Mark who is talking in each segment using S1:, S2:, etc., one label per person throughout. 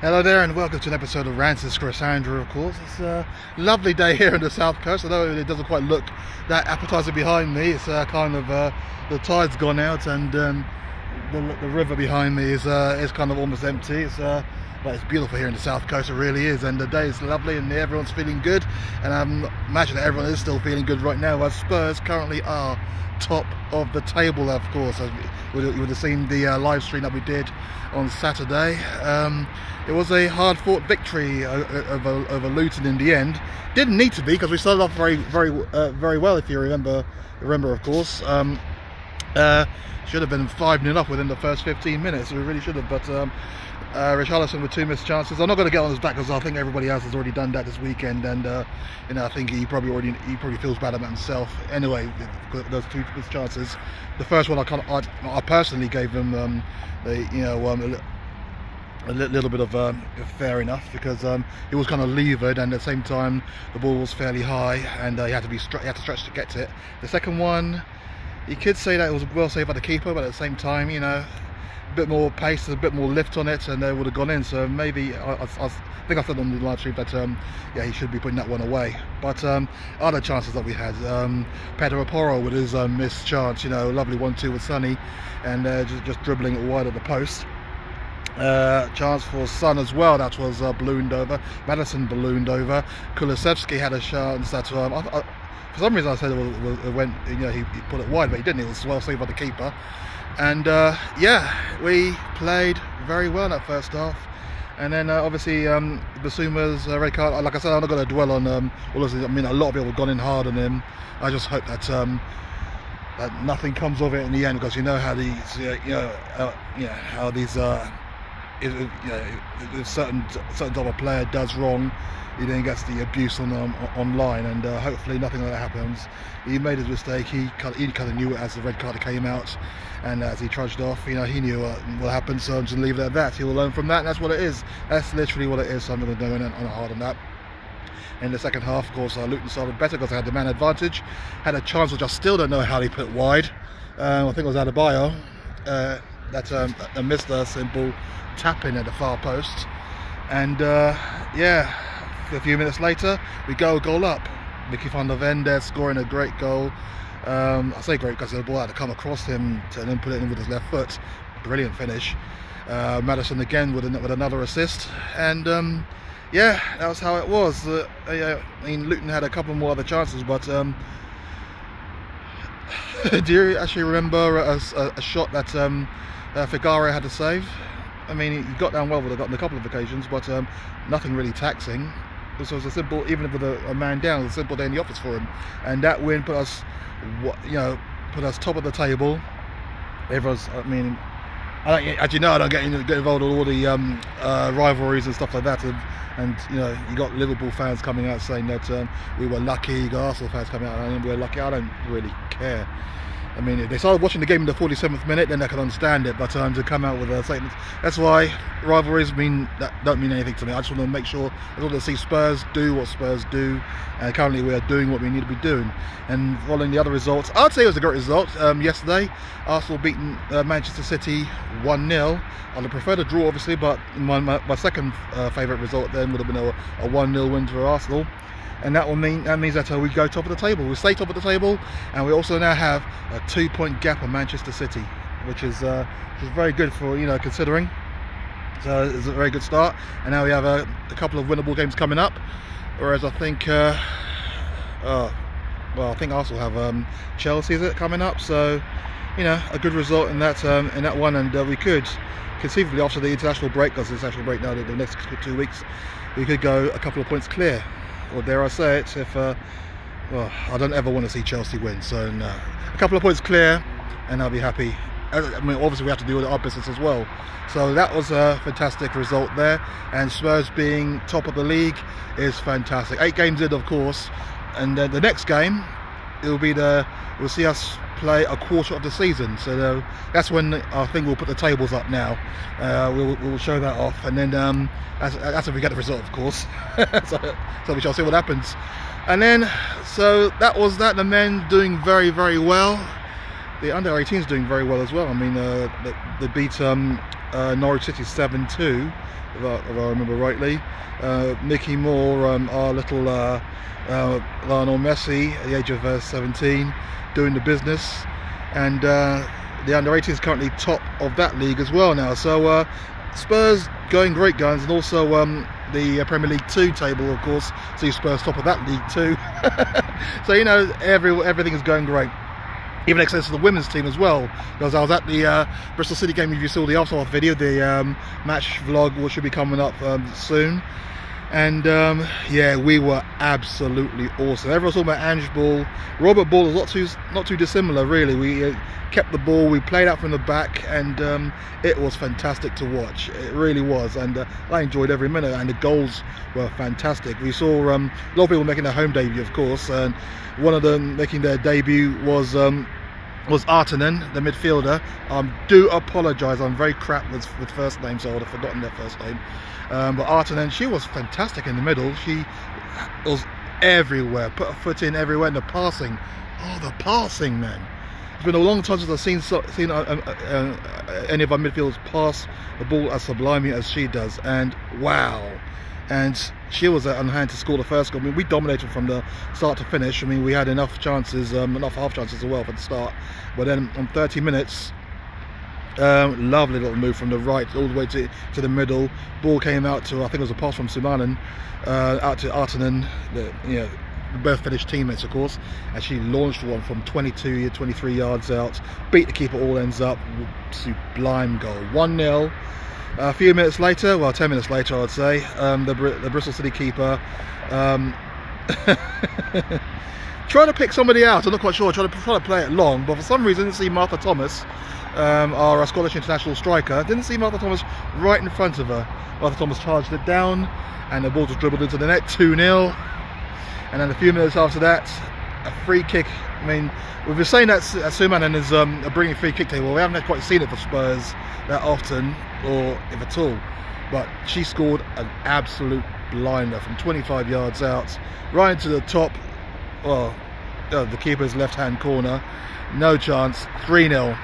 S1: Hello there and welcome to an episode of Rantz. It's Crisandro, of course. It's a lovely day here in the south coast, although it doesn't quite look that appetizer behind me. It's kind of, the tide's gone out and the river behind me is kind of almost empty. But it's beautiful here in the south coast, it really is, and the day is lovely and everyone's feeling good, and I imagine that everyone is still feeling good right now as Spurs currently are top of the table, of course. You would have seen the live stream that we did on Saturday. It was a hard-fought victory over Luton in the end. Didn't need to be, because we started off very well, if you remember, of course. Should have been 5-0 up within the first 15 minutes. We really should have, but Richarlison with 2 missed chances. I'm not going to get on his back because I think everybody else has already done that this weekend, and I think he probably feels bad about himself. Anyway, those 2 missed chances. The first one I personally gave him a little bit of fair enough, because he was kind of levered, and at the same time the ball was fairly high, and he had to stretch to get to it. The second one, you could say that it was well saved by the keeper, but at the same time, a bit more pace, a bit more lift on it, and they would have gone in. So maybe I think I said on the live stream that he should be putting that one away. But other chances that we had, Pedro Porro with his missed chance, lovely 1-2 with Sonny, and just dribbling it wide at the post. Chance for Son as well, that was ballooned over. Madison ballooned over. Kulusevski had a chance that for some reason I said it went, he put it wide, but he didn't. It was well saved by the keeper. And we played very well in that first half. And then obviously Bissouma's red card. Like I said, I'm not going to dwell on all of this. I mean, a lot of people have gone in hard on him. I just hope that that nothing comes of it in the end, because you know how these how these if certain type of player does wrong, he then gets the abuse online, and hopefully nothing like that happens. He made his mistake. He kind of knew it as the red card came out, and as he trudged off, he knew what happened. So I'm just leave it at that. He will learn from that, and that's what it is. That's literally what it is. So I'm going to go in on hard on that. In the second half, of course, Luton started better because they had the man advantage. Had a chance which I still don't know how they put wide. I think it was Adebayo that missed a simple tap-in at the far post. And a few minutes later, we go a goal up. Mickey van der Ven there scoring a great goal. I say great because the ball had to come across him to then put it in with his left foot. Brilliant finish. Madison again with another assist. And that was how it was. I mean, Luton had a couple more other chances, but do you actually remember a shot that Figueroa had to save? I mean, he got down well with it on a couple of occasions, but nothing really taxing. This was a simple, even with a man down, a simple day in the office for him. And that win put us top of the table. Everyone's, I mean, as you know, I don't get involved in all the rivalries and stuff like that. And you got Liverpool fans coming out saying that we were lucky. You got Arsenal fans coming out saying we were lucky. I don't really care. I mean, if they started watching the game in the 47th minute, then I could understand it. But to come out with a statement, that's why rivalries don't mean anything to me. I just want to make sure, I want to see Spurs do what Spurs do, and currently we are doing what we need to be doing. And following the other results, I'd say it was a great result. Yesterday, Arsenal beaten Manchester City 1-0. I'd have preferred a draw, obviously, but my second favourite result then would have been a 1-0 win for Arsenal. And that means that we go top of the table. We stay top of the table, and we also now have a 2-point gap on Manchester City, which is very good for considering. So it's a very good start. And now we have a couple of winnable games coming up. Whereas I think, I think Arsenal have Chelsea coming up. So a good result in that one, and we could conceivably after the international break, because the international break now the next 2 weeks, we could go a couple of points clear. Or dare I say it, if I don't ever want to see Chelsea win, so a couple of points clear and I'll be happy. I mean, obviously we have to deal with our business as well. So that was a fantastic result there, and Spurs being top of the league is fantastic. 8 games in, of course, and then the next game we'll see us play a quarter of the season. So that's when I think we'll put the tables up now. We'll show that off, and then that's if we get the result, of course. so we shall see what happens. And then so that was that. The men doing very, very well. the under-18s doing very well as well. I mean, they beat Norwich City 7-2, if I remember rightly. Mickey Moore, our little Lionel Messi, at the age of 17, doing the business, and the under-18 is currently top of that league as well now. So Spurs going great guns, and also the Premier League 2 table, of course, see Spurs top of that league too. So you know, everything is going great. Even extends to the women's team as well, because I was at the Bristol City game. If you saw the aftermath video, the match vlog, which should be coming up soon. And yeah, we were absolutely awesome. Everyone's talking about Ange Ball. Robert Ball is not too dissimilar, really. We kept the ball, we played out from the back, and it was fantastic to watch. It really was, and I enjoyed every minute. And the goals were fantastic. We saw a lot of people making their home debut, of course, and one of them making their debut was Artinen, the midfielder. Do apologise, I'm very crap with first names, so I would have forgotten their first name. But Artinen, she was fantastic in the middle. She was everywhere, put her foot in everywhere. And the passing, oh, the passing, man! It's been a long time since I've seen any of our midfielders pass the ball as sublimely as she does, and wow! And she was on hand to score the first goal. I mean, we dominated from the start to finish. I mean, we had enough chances, enough half chances as well for the start. But then on 30 minutes, lovely little move from the right all the way to the middle. Ball came out to, I think it was a pass from Sumanen, out to Artinen. Both finished teammates, of course, and she launched one from 22, 23 yards out, beat the keeper all ends up. Sublime goal. 1-0. A few minutes later, well, 10 minutes later, I'd say, the Bristol City keeper trying to pick somebody out. I'm not quite sure. Trying to play it long, but for some reason, didn't see Martha Thomas, our Scottish international striker. Didn't see Martha Thomas right in front of her. Martha Thomas charged it down, and the ball just dribbled into the net. 2-0. And then a few minutes after that, a free kick. I mean, we've been saying that Sumanen is a brilliant free kick table. We haven't quite seen it for Spurs that often, or if at all. But she scored an absolute blinder from 25 yards out, right into the top, well, the keeper's left-hand corner. No chance. 3-0.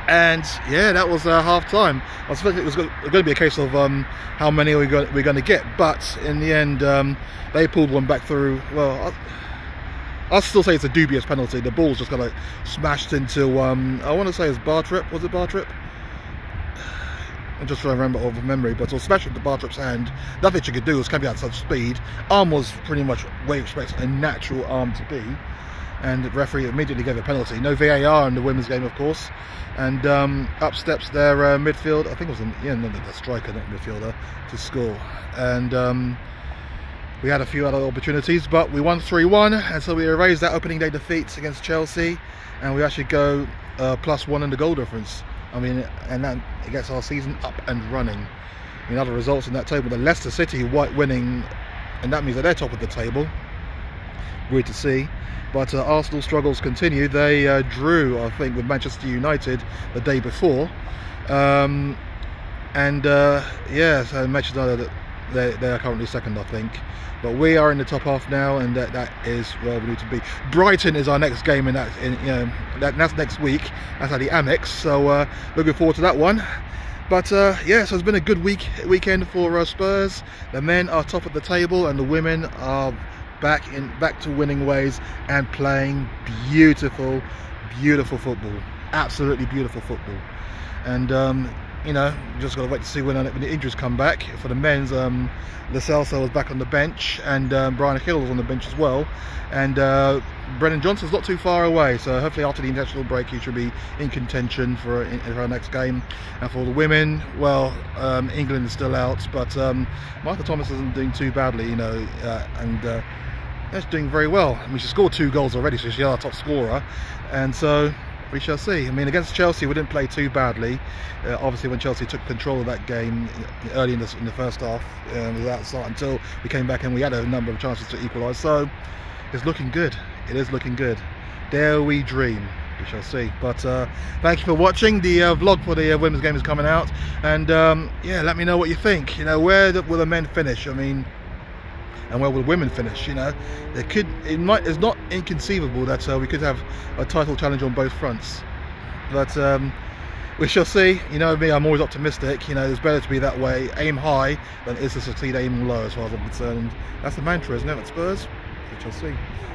S1: And yeah, that was half-time. I was thinking it was going to be a case of how many we're going to get, but in the end, they pulled one back through. Well, I'll still say it's a dubious penalty. The ball's just got like smashed into, I want to say it's Bartrip. Was it Bartrip? I'm just trying to remember off of memory, but it was smashed into Bartrip's hand. Nothing she could do was coming out at such speed. Arm was pretty much where you expect a natural arm to be. And the referee immediately gave a penalty. No VAR in the women's game, of course. And up steps their midfield. I think it was the striker, not midfielder, to score. And we had a few other opportunities, but we won 3-1, and so we erased that opening day defeat against Chelsea, and we actually go +1 in the goal difference. I mean, and that it gets our season up and running. I mean, other results in that table: the Leicester City white winning, and that means that they're top of the table. Weird to see. But Arsenal struggles continue. They drew, I think, with Manchester United the day before, yeah, so Manchester United, they are currently second, I think. But we are in the top half now, and that is where we need to be. Brighton is our next game, and that's next week. That's at the Amex, so looking forward to that one. But yeah, so it's been a good weekend for Spurs. The men are top of the table, and the women are back to winning ways and playing beautiful football. Absolutely beautiful football. And you know, just gotta wait to see when the injuries come back. For the men's, Lo Celso was back on the bench, and Brian Hill was on the bench as well, and Brennan Johnson's not too far away, so hopefully after the international break he should be in contention for our next game. And for the women, well, England is still out, but Martha Thomas isn't doing too badly, you know, and she's doing very well. I mean, she scored 2 goals already, so she's our top scorer, and so we shall see. I mean, against Chelsea we didn't play too badly. Obviously when Chelsea took control of that game early in the first half, without start, until we came back and we had a number of chances to equalise. So it's looking good. It is looking good. Dare we dream? We shall see. But thank you for watching. The vlog for the women's game is coming out, and yeah, let me know what you think. You know, where will the men finish? I mean, and where will women finish? You know, it's not inconceivable that we could have a title challenge on both fronts, but we shall see. You know me, I'm always optimistic. You know, it's better to be that way, aim high, than it is to succeed aiming low, as far as I'm concerned. That's the mantra, isn't it, at Spurs? We shall see.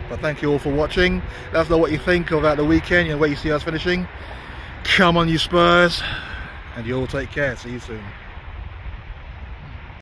S1: But thank you all for watching. Let us know what you think about the weekend, you know, where you see us finishing. Come on, you Spurs, and you all take care. See you soon.